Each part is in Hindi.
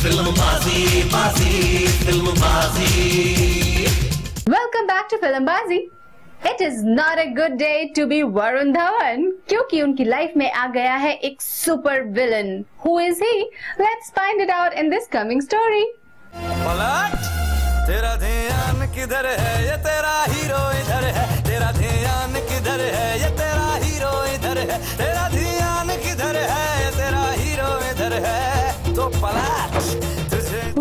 Welcome back to Filmbazi. It is not a good day to be Varun Dhawan क्योंकि उनकी लाइफ में आ गया है एक super villain. Who is he? Let's find it out in this coming story. पलट तेरा ध्यान किधर है ये तेरा हीरो इधर है. तेरा ध्यान किधर है ये तेरा हीरो इधर है. तेरा ध्यान किधर है ये तेरा हीरो इधर है. तो पलट.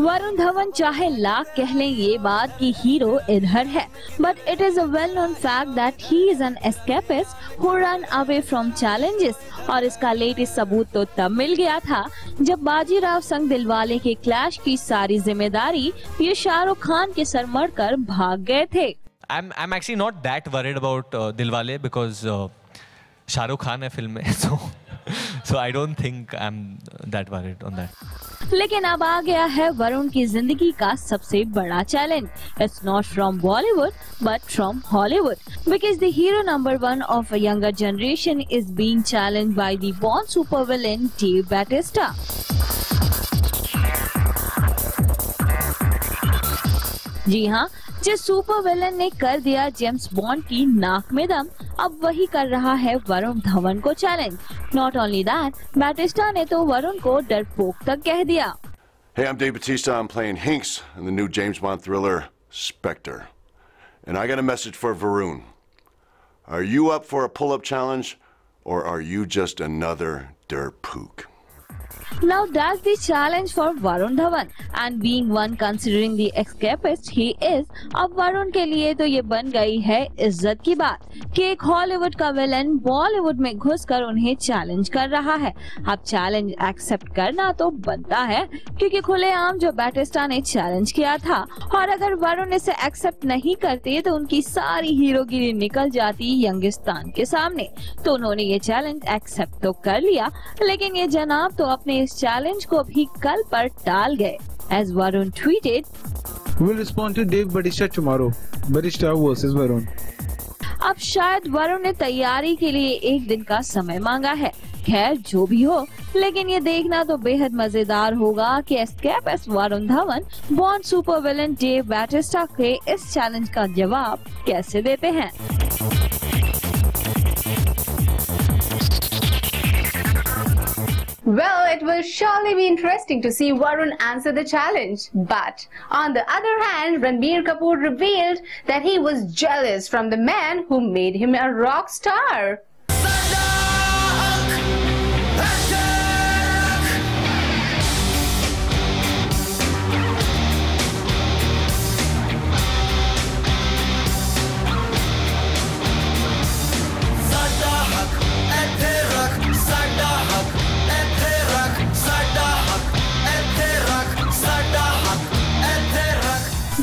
वरुण धवन चाहे लाख कह लें ये बात कि हीरो इधर है, but it is a well known fact that he is an escapist who run away from challenges. और इसका लेटेस्ट सबूत तो तब मिल गया था जब बाजीराव संग दिलवाले के क्लैश की सारी जिम्मेदारी ये शाहरुख खान के सर मढ़कर भाग गए थे. I'm actually not that worried about Dilwale because Shahrukh Khan है फिल्म में, so I don't think I'm that worried on that. लेकिन अब आ गया है वरुण की जिंदगी का सबसे बड़ा challenge. It's not from Bollywood but from Hollywood because the hero number 1 of a younger generation is being challenged by the born super villain Dave Batista. जी हाँ, जिस सुपर विलेन ने कर दिया जेम्स बॉन्ड की नाक में दम, अब वही कर रहा है वरुण धवन को challenge. Not only that, Batista ने तो वरुण को डरपोक तक कह दिया. Hey, I'm Dave Bautista. I'm playing Hinks in the new James Bond thriller Spectre. And I got a message for Varun. Are you up for a pull-up challenge or are you just another derpook? Now that's the challenge for Varun Dhawan, and being one considering the escapist he is, अब वरुण के लिए तो ये बन गई है इज्जत की बात कि एक हॉलीवुड का विलन बॉलीवुड में घुसकर उन्हें चैलेंज कर रहा है. अब चैलेंज एक्सेप्ट करना तो बनता है क्योंकि खुलेआम जो बैटिस्टा ने चैलेंज किया था, और अगर वरुण इसे एक्सेप्ट नहीं करते तो उनकी सारी हीरोगिरी निकल जाती यंगिस्तान के सामने. तो उन्होंने ये चैलेंज एक्सेप्ट तो कर लिया, लेकिन ये जनाब तो अपने इस चैलेंज को भी कल पर टाल गए. As Varun tweeted, "We'll respond to Dave Bautista tomorrow. Bautista versus Varun." अब शायद वरुण ने तैयारी के लिए एक दिन का समय मांगा है. खैर जो भी हो, लेकिन ये देखना तो बेहद मजेदार होगा कि escapist Varun Dhawan born super villain Dave Bautista के इस चैलेंज का जवाब कैसे देते हैं. Well, it will surely be interesting to see Varun answer the challenge. But on the other hand, Ranbir Kapoor revealed that he was jealous from the man who made him a rock star.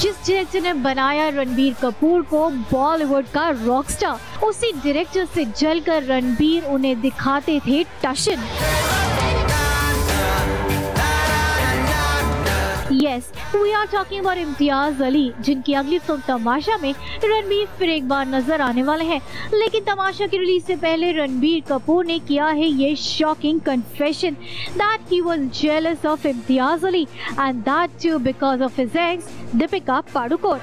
जिस डायरेक्टर ने बनाया रणबीर कपूर को बॉलीवुड का रॉकस्टार, उसी डायरेक्टर से जलकर रणबीर उन्हें दिखाते थे टशन. Yes, we are talking about Imtiaz Ali, जिनकी अगली फिल्म तमाशा में रणबीर फिर एक बार नजर आने वाले हैं. लेकिन तमाशा की रिलीज से पहले रणबीर कपूर ने किया है ये shocking confession that he was jealous of Imtiaz Ali, and that too because of his ex Deepika Padukone.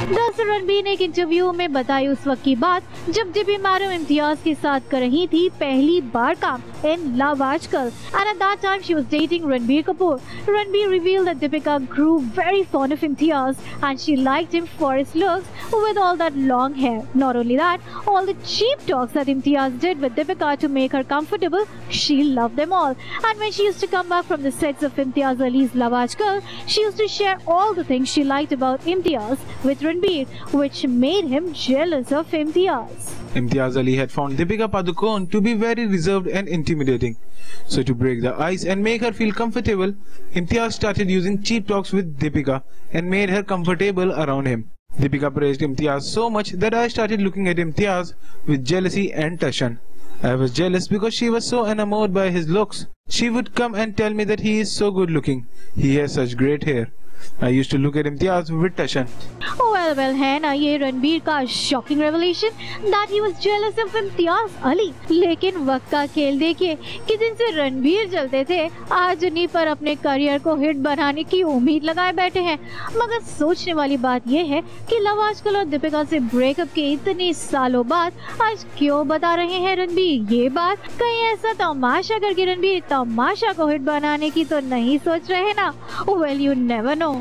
दरअसल रणबीर ने एक इंटरव्यू में बताई उस वक्त की बात जब दीपी मैडम इम्तियाज के साथ कर रही थी पहली बार काम in Love आजकल, and at that time she was dating Ranbir Kapoor. Ranbir revealed that Deepika grew very fond of Imtiaz and she liked him for his looks with all that long hair. Not only that, all the cheap talks that Imtiaz did with Deepika to make her comfortable, she loved them all. And when she used to come back from the sets of Imtiaz Ali's Love आजकल, she used to share all the things she liked about Imtiaz with Ranbir, which made him jealous of Imtiaz. Imtiaz Ali had found Deepika Padukone to be very reserved and intimidating. So to break the ice and make her feel comfortable, Imtiaz started using cheap talks with Deepika and made her comfortable around him. Deepika praised Imtiaz so much that I started looking at Imtiaz with jealousy and tashan. I was jealous because she was so enamored by his looks. She would come and tell me that he is so good looking. He has such great hair. I used to look at Imtiaz with Tashan. Well है ना ये रणबीर का shocking revelation that he was jealous of Imtiaz Ali. लेकिन वक्त का खेल देखिए कि जिनसे रणबीर चलते थे आज उन्हीं पर अपने करियर को हिट बनाने की उम्मीद लगाए बैठे हैं। मगर सोचने वाली बात ये है कि लव आजकल और दीपिका से ब्रेकअप के इतने सालों बाद आज क्यों बता रहे हैं रणबीर ये बात? कहीं ऐसा तमाशा करके रणबीर तमाशा को हिट बनाने की तो नहीं सोच रहे ना? Well, you never know.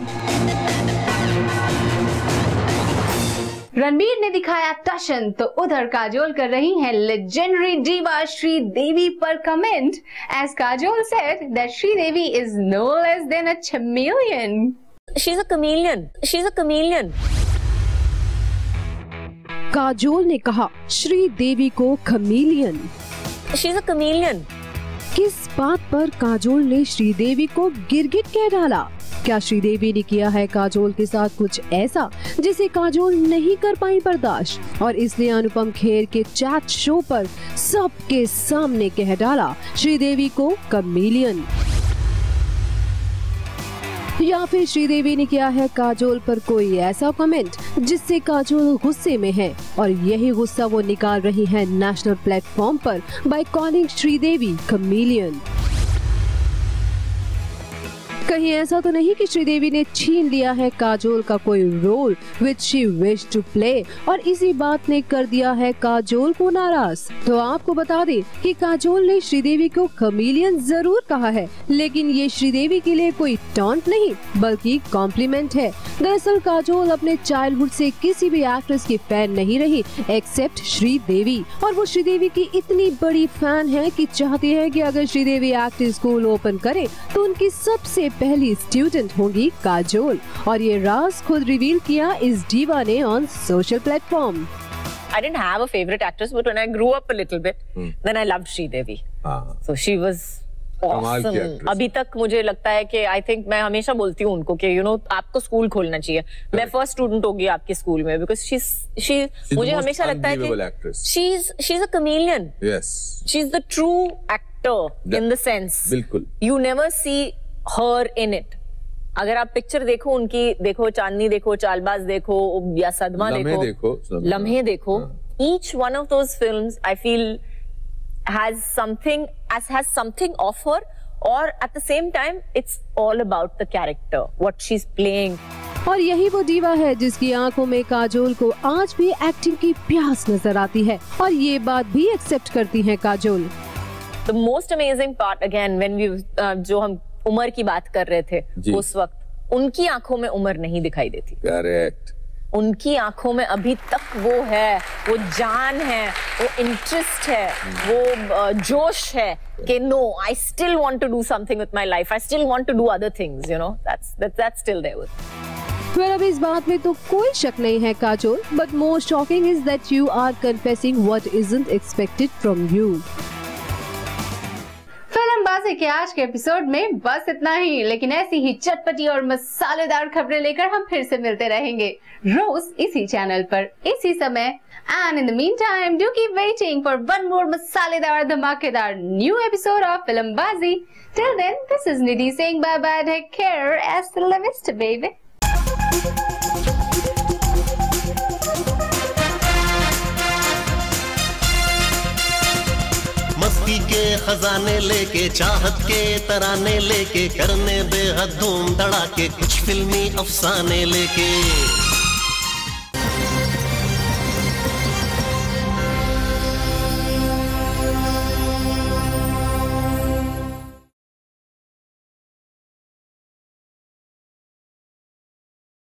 Ranbir ने दिखाया टशन तो उधर काजोल कर रही हैं लेजेंडरी डीवा श्रीदेवी पर comment as Kajol said that Sridevi is no less than a chameleon. She's a chameleon. She's a chameleon. Kajol ने कहा श्रीदेवी को खमीलियन। She's a chameleon. किस बात पर काजोल ने श्रीदेवी को गिरगिट कह डाला? क्या श्रीदेवी ने किया है काजोल के साथ कुछ ऐसा जिसे काजोल नहीं कर पाई बर्दाश्त और इसलिए अनुपम खेर के चैट शो पर सबके सामने कह डाला श्रीदेवी को कमीलियन? या फिर श्रीदेवी ने किया है काजोल पर कोई ऐसा कमेंट जिससे काजोल गुस्से में है और यही गुस्सा वो निकाल रही है नेशनल प्लेटफॉर्म पर बाय कॉलिंग श्रीदेवी कमीलियन? कहीं ऐसा तो नहीं कि श्रीदेवी ने छीन लिया है काजोल का कोई role which she wish to play और इसी बात ने कर दिया है काजोल को नाराज? तो आपको बता दें कि काजोल ने श्रीदेवी को कमीलियन जरूर कहा है लेकिन ये श्रीदेवी के लिए कोई टॉन्ट नहीं बल्कि कॉम्प्लीमेंट है। दरअसल काजोल अपने चाइल्डहुड से किसी भी एक्ट्रेस की फैन नहीं रही एक्सेप्ट श्रीदेवी और वो श्रीदेवी की इतनी बड़ी फैन है कि चाहती है कि अगर श्रीदेवी एक्टिंग स्कूल ओपन करे तो उनकी सबसे पहली स्टूडेंट होंगी काजोल और ये राज खुद रिवील किया इस डीवा ने on social platform. I didn't have a favorite actress, but when I grew up a little bit, then I loved Sridevi. So she was awesome. अभी तक मुझे लगता है कि I think मैं हमेशा बोलती हूँ उनको कि you know आपको स्कूल खोलना चाहिए। मैं फर्स्ट स्टूडेंट होगी आपके स्कूल में because she मुझे हमेशा लगता है कि she's a chameleon. Yes. She's the true actor in the sense. बिल्कुल. You never see her in it. अगर आप पिक्चर देखो उनकी देखो चांदनी देखो चालबाज देखो या सदमा देखो लम्हे देखो each one of those films I feel has something of her or at the same time it's all about the character what she's playing. और यही वो डीवा है जिसकी आंखों में काजोल को आज भी एक्टिंग की प्यास नजर आती है और ये बात भी एक्सेप्ट करती है Kajol. The most amazing part again when we जो हम उम्र की बात कर रहे थे उस वक्त उनकी आंखों में उम्र नहीं दिखाई देती। करेक्ट। उनकी आंखों में अभी तक वो है, वो जान है, वो इंटरेस्ट है, वो जोश है कि no I still want to do something with my life, I still want to do other things, you know, that's still there. Well, अब इस बात में तो कोई शक नहीं है Kajol, but more shocking is that you are confessing what isn't expected from you. फिल्मबाजी के आज के एपिसोड में बस इतना ही, लेकिन ऐसी ही चटपटी और मसालेदार खबरें लेकर हम फिर से मिलते रहेंगे रोज इसी चैनल पर इसी समय। And in the meantime do keep waiting for one more मसालेदार धमाकेदार new episode of Filmbaazi. Till then this is Nidhi saying bye bye, take care, hasta la vista baby। मस्ती के खजाने लेके चाहत के तराने लेके करने बेहद धूम धड़ाके कुछ फिल्मी अफसाने लेके